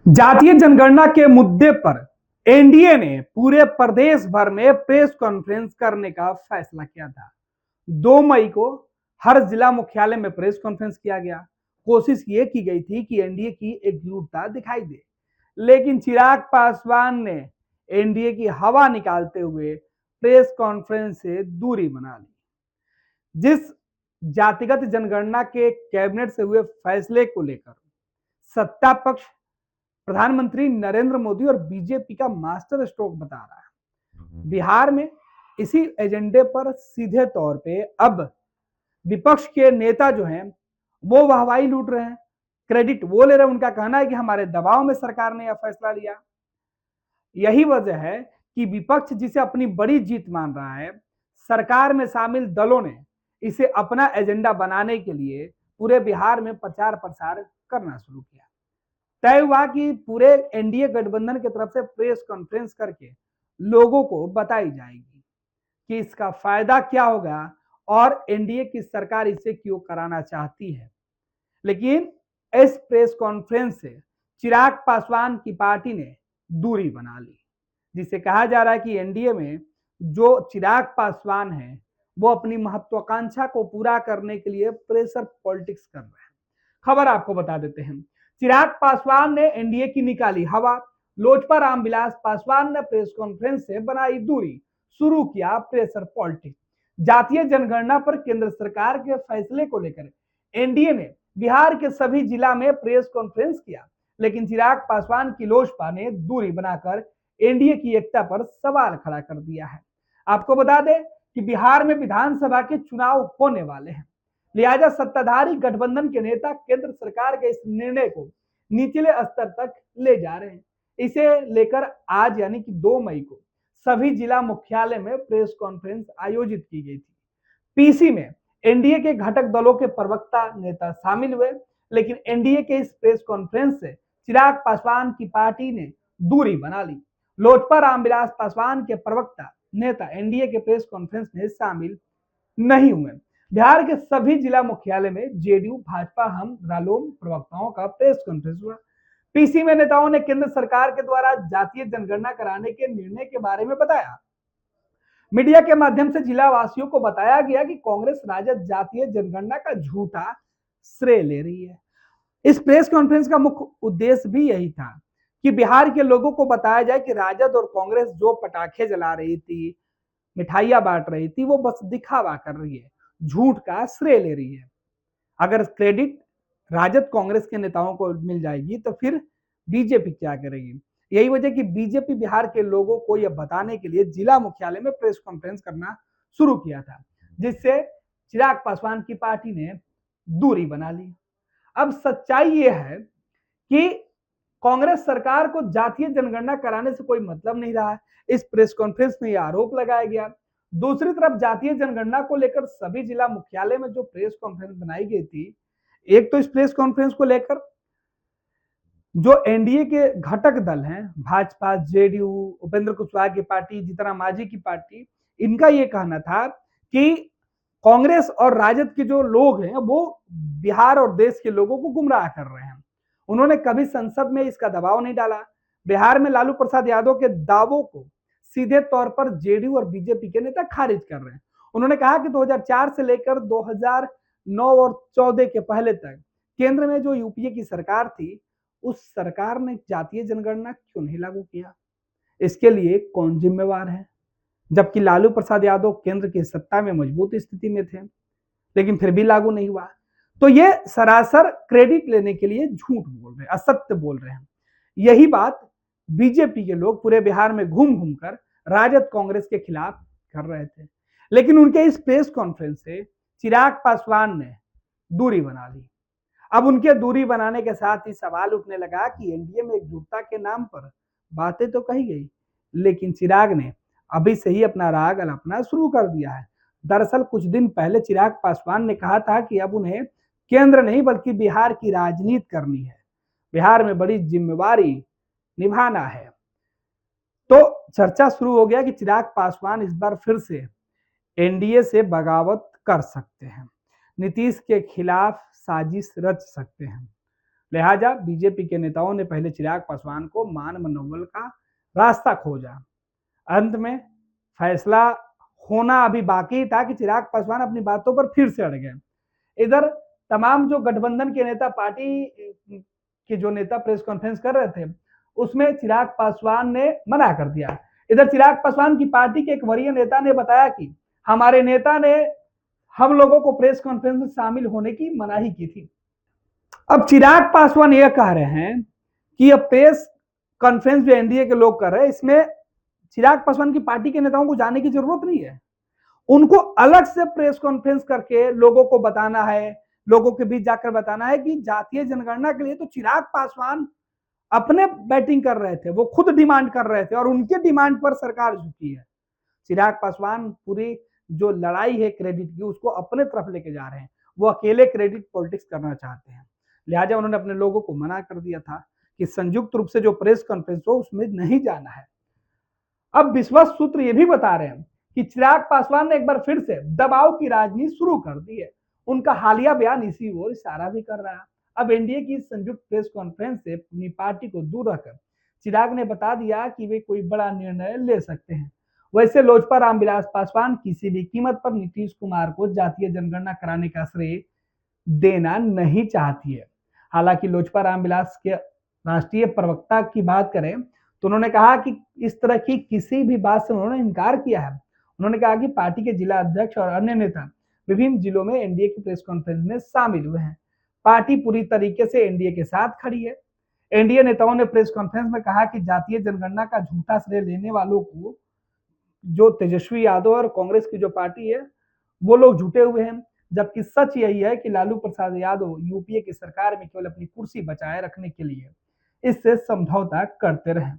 जातीय जनगणना के मुद्दे पर एनडीए ने पूरे प्रदेश भर में प्रेस कॉन्फ्रेंस करने का फैसला किया था। 2 मई को हर जिला मुख्यालय में प्रेस कॉन्फ्रेंस किया गया। कोशिश ये की गई थी कि एनडीए की एकजुटता दिखाई दे, लेकिन चिराग पासवान ने एनडीए की हवा निकालते हुए प्रेस कॉन्फ्रेंस से दूरी बना ली। जिस जातिगत जनगणना के कैबिनेट से हुए फैसले को लेकर सत्ता पक्ष प्रधानमंत्री नरेंद्र मोदी और बीजेपी का मास्टर स्ट्रोक बता रहा है। बिहार में इसी एजेंडे पर सीधे तौर पे अब विपक्ष के नेता जो हैं वो वाहवाही लूट रहे हैं, क्रेडिट वो ले रहे हैं। उनका कहना है कि हमारे दबाव में सरकार ने यह फैसला लिया। यही वजह है कि विपक्ष जिसे अपनी बड़ी जीत मान रहा है, सरकार में शामिल दलों ने इसे अपना एजेंडा बनाने के लिए पूरे बिहार में प्रचार प्रसार करना शुरू किया। तय हुआ कि पूरे एनडीए गठबंधन की तरफ से प्रेस कॉन्फ्रेंस करके लोगों को बताई जाएगी कि इसका फायदा क्या होगा और एनडीए की सरकार इसे क्यों कराना चाहती है। लेकिन इस प्रेस कॉन्फ्रेंस से चिराग पासवान की पार्टी ने दूरी बना ली, जिसे कहा जा रहा है कि एनडीए में जो चिराग पासवान है वो अपनी महत्वाकांक्षा को पूरा करने के लिए प्रेशर पॉलिटिक्स कर रहे हैं। खबर आपको बता देते हैं, चिराग पासवान ने एनडीए की निकाली हवा। लोजपा रामविलास पासवान ने प्रेस कॉन्फ्रेंस से बनाई दूरी, शुरू किया प्रेशर पॉलिटिक्स। जातीय जनगणना पर केंद्र सरकार के फैसले को लेकर एनडीए ने बिहार के सभी जिला में प्रेस कॉन्फ्रेंस किया, लेकिन चिराग पासवान की लोजपा ने दूरी बनाकर एनडीए की एकता पर सवाल खड़ा कर दिया है। आपको बता दें कि बिहार में विधानसभा के चुनाव होने वाले हैं, लिहाजा सत्ताधारी गठबंधन के नेता केंद्र सरकार के इस निर्णय को निचले स्तर तक ले जा रहे हैं। इसे लेकर आज यानी कि 2 मई को सभी जिला मुख्यालय में प्रेस कॉन्फ्रेंस आयोजित की गई थी। पीसी में एनडीए के घटक दलों के प्रवक्ता नेता शामिल हुए, लेकिन एनडीए के इस प्रेस कॉन्फ्रेंस से चिराग पासवान की पार्टी ने दूरी बना ली। लोजपा रामविलास पासवान के प्रवक्ता नेता एनडीए के प्रेस कॉन्फ्रेंस में शामिल नहीं हुए। बिहार के सभी जिला मुख्यालय में जेडीयू, भाजपा, हम, रालोम प्रवक्ताओं का प्रेस कॉन्फ्रेंस हुआ। पीसी में नेताओं ने केंद्र सरकार के द्वारा जातीय जनगणना कराने के निर्णय के बारे में बताया। मीडिया के माध्यम से जिला वासियों को बताया गया कि कांग्रेस राजद जातीय जनगणना का झूठा श्रेय ले रही है। इस प्रेस कॉन्फ्रेंस का मुख्य उद्देश्य भी यही था कि बिहार के लोगों को बताया जाए कि राजद और कांग्रेस जो पटाखे जला रही थी, मिठाइयां बांट रही थी, वो बस दिखावा कर रही है, झूठ का श्रेय ले रही है। अगर क्रेडिट राजद कांग्रेस के नेताओं को मिल जाएगी तो फिर बीजेपी क्या करेगी। यही वजह कि बीजेपी बिहार के लोगों को यह बताने के लिए जिला मुख्यालय में प्रेस कॉन्फ्रेंस करना शुरू किया था, जिससे चिराग पासवान की पार्टी ने दूरी बना ली। अब सच्चाई यह है कि कांग्रेस सरकार को जातीय जनगणना कराने से कोई मतलब नहीं रहा है। इस प्रेस कॉन्फ्रेंस में यह आरोप लगाया गया। दूसरी तरफ जातीय जनगणना को लेकर सभी जिला मुख्यालय में जो प्रेस कॉन्फ्रेंस बनाई गई थी, एक तो इस प्रेस कॉन्फ्रेंस को लेकर जो एनडीए के घटक दल हैं, भाजपा, जेडीयू, उपेंद्र कुशवाहा की पार्टी, जीतन मांझी की पार्टी, इनका यह कहना था कि कांग्रेस और राजद के जो लोग हैं वो बिहार और देश के लोगों को गुमराह कर रहे हैं। उन्होंने कभी संसद में इसका दबाव नहीं डाला। बिहार में लालू प्रसाद यादव के दावों को सीधे तौर पर जेडीयू और बीजेपी के नेता खारिज कर रहे हैं। उन्होंने कहा कि 2004 से लेकर 2009 और 14 के पहले तक केंद्र में जो यूपीए की सरकार थी, उस सरकार ने जातीय जनगणना क्यों नहीं लागू किया, इसके लिए कौन जिम्मेवार है। जबकि लालू प्रसाद यादव केंद्र की सत्ता में मजबूत स्थिति में थे, लेकिन फिर भी लागू नहीं हुआ। तो ये सरासर क्रेडिट लेने के लिए झूठ बोल रहे हैं, असत्य बोल रहे हैं। यही बात बीजेपी के लोग पूरे बिहार में घूम घूम कर राजद कांग्रेस के खिलाफ कर रहे थे। लेकिन उनके इस प्रेस कॉन्फ्रेंस से चिराग पासवान ने दूरी बना ली। अब उनके दूरी बनाने के साथ ही सवाल उठने लगा कि एनडीए में एकजुटता के नाम पर बातें तो कही गई, लेकिन चिराग ने अभी से ही अपना राग अलापना शुरू कर दिया है। दरअसल कुछ दिन पहले चिराग पासवान ने कहा था कि अब उन्हें केंद्र नहीं बल्कि बिहार की राजनीति करनी है, बिहार में बड़ी जिम्मेवारी निभाना है। तो चर्चा शुरू हो गया कि चिराग पासवान इस बार फिर से एनडीए से बगावत कर सकते हैं, नीतीश के खिलाफ साजिश रच सकते हैं। लिहाजा बीजेपी के नेताओं ने पहले चिराग पासवान को मान मनोबल का रास्ता खोजा। अंत में फैसला होना अभी बाकी था कि चिराग पासवान अपनी बातों पर फिर से अड़ गए। इधर तमाम जो गठबंधन के नेता, पार्टी के जो नेता प्रेस कॉन्फ्रेंस कर रहे थे, उसमें चिराग पासवान ने मना कर दिया। इधर चिराग पासवान की पार्टी के एक वरीय नेता ने बताया कि हमारे नेता ने हम लोगों को प्रेस कॉन्फ्रेंस में शामिल होने की मनाही की थी। अब चिराग पासवान यह कह रहे हैं कि अब प्रेस कॉन्फ्रेंस जो एनडीए के लोग कर रहे हैं, इसमें चिराग पासवान की पार्टी के नेताओं को जाने की जरूरत नहीं है। उनको अलग से प्रेस कॉन्फ्रेंस करके लोगों को बताना है, लोगों के बीच जाकर बताना है कि जातीय जनगणना के लिए तो चिराग पासवान अपने बैटिंग कर रहे थे, वो खुद डिमांड कर रहे थे और उनके डिमांड पर सरकार झुकी है। चिराग पासवान पूरी जो लड़ाई है क्रेडिट की, उसको अपने तरफ लेके जा रहे हैं। वो अकेले क्रेडिट पॉलिटिक्स करना चाहते हैं। लिहाजा उन्होंने अपने लोगों को मना कर दिया था कि संयुक्त रूप से जो प्रेस कॉन्फ्रेंस हो उसमें नहीं जाना है। अब विश्वस्त सूत्र ये भी बता रहे हैं कि चिराग पासवान ने एक बार फिर से दबाव की राजनीति शुरू कर दी है। उनका हालिया बयान इसी ओर इशारा भी कर रहा है। अब एनडीए की संयुक्त प्रेस कॉन्फ्रेंस से अपनी पार्टी को दूर रखकर चिराग ने बता दिया कि वे कोई बड़ा निर्णय ले सकते हैं। वैसे लोजपा रामविलास पासवान किसी भी कीमत पर नीतीश कुमार को जातीय जनगणना कराने का श्रेय देना नहीं चाहती है। हालांकि लोजपा रामविलास के राष्ट्रीय प्रवक्ता की बात करें तो उन्होंने कहा कि इस तरह की किसी भी बात से उन्होंने इनकार किया है। उन्होंने कहा कि पार्टी के जिला अध्यक्ष और अन्य नेता विभिन्न जिलों में एनडीए की प्रेस कॉन्फ्रेंस में शामिल हुए हैं। पार्टी पूरी तरीके से एनडीए के साथ खड़ी है। एनडीए नेताओं ने प्रेस कॉन्फ्रेंस में कहा कि जातीय जनगणना का झूठा श्रेय लेने वालों को, जो तेजस्वी यादव और कांग्रेस की जो पार्टी है, वो लोग जुटे हुए हैं, जबकि सच यही है कि लालू प्रसाद यादव यूपीए की सरकार में केवल अपनी कुर्सी बचाए रखने के लिए इससे समझौता करते रहे।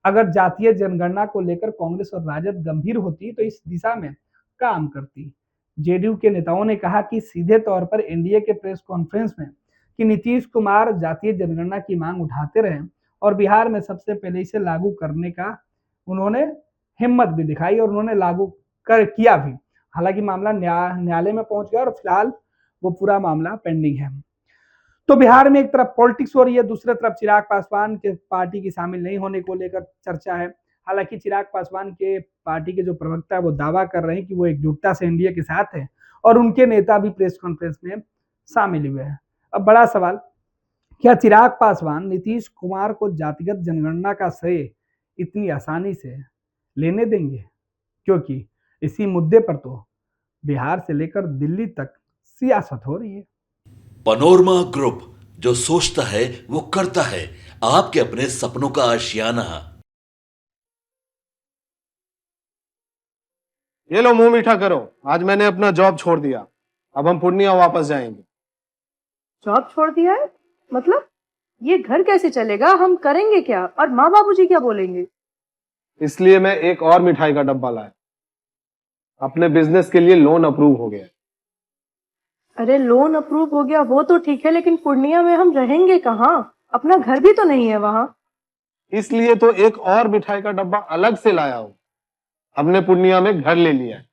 अगर जातीय जनगणना को लेकर कांग्रेस और राजद गंभीर होती तो इस दिशा में काम करती। जेडीयू के नेताओं ने कहा कि सीधे तौर पर एनडीए के प्रेस कॉन्फ्रेंस में कि नीतीश कुमार जातीय जनगणना की मांग उठाते रहे और बिहार में सबसे पहले इसे लागू करने का उन्होंने हिम्मत भी दिखाई और उन्होंने लागू कर किया भी। हालांकि मामला न्यायालय में पहुंच गया और फिलहाल वो पूरा मामला पेंडिंग है। तो बिहार में एक तरफ पॉलिटिक्स हो रही है, दूसरी तरफ चिराग पासवान के पार्टी की शामिल नहीं होने को लेकर चर्चा है। हालांकि चिराग पासवान के पार्टी के जो प्रवक्ता है वो दावा कर रहे हैं कि वो एकजुटता से एनडीए के साथ है और उनके नेता भी प्रेस कॉन्फ्रेंस में शामिल हुए हैं। अब बड़ा सवाल, क्या चिराग पासवान नीतीश कुमार को जातिगत जनगणना का श्रेय इतनी आसानी से लेने देंगे? क्योंकि इसी मुद्दे पर तो बिहार से लेकर दिल्ली तक सियासत हो रही है। पैनोरमा ग्रुप, जो सोचता है वो करता है। आपके अपने सपनों का आशियाना। ये लो, मुंह मीठा करो। आज मैंने अपना जॉब छोड़ दिया। अब हम पूर्णिया वापस जाएंगे। जॉब छोड़ दिया है? मतलब ये घर कैसे चलेगा? हम करेंगे क्या? और माँ बाबूजी क्या बोलेंगे? इसलिए मैं एक और मिठाई का डब्बा लाया। अपने बिजनेस के लिए लोन अप्रूव हो गया। अरे लोन अप्रूव हो गया वो तो ठीक है, लेकिन पूर्णिया में हम रहेंगे कहाँ? अपना घर भी तो नहीं है वहां। इसलिए तो एक और मिठाई का डब्बा अलग से लाया हूं। हमने पूर्णिया में घर ले लिया है,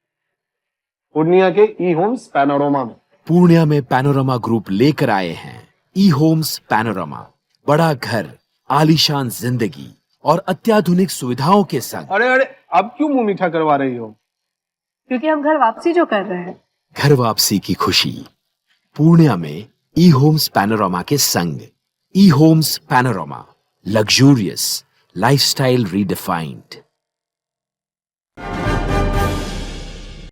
पूर्णिया के ई होम्स पैनोरमा में। पूर्णिया में पैनोरमा ग्रुप लेकर आए हैं ई होम्स पैनोरमा। बड़ा घर, आलीशान जिंदगी और अत्याधुनिक सुविधाओं के संग। अरे अब क्यों मुंह मीठा करवा रही हो? क्योंकि हम घर वापसी जो कर रहे हैं। घर वापसी की खुशी पूर्णिया में ई होम्स पैनोरमा के संग। E Homes Panorama, luxurious lifestyle redefined.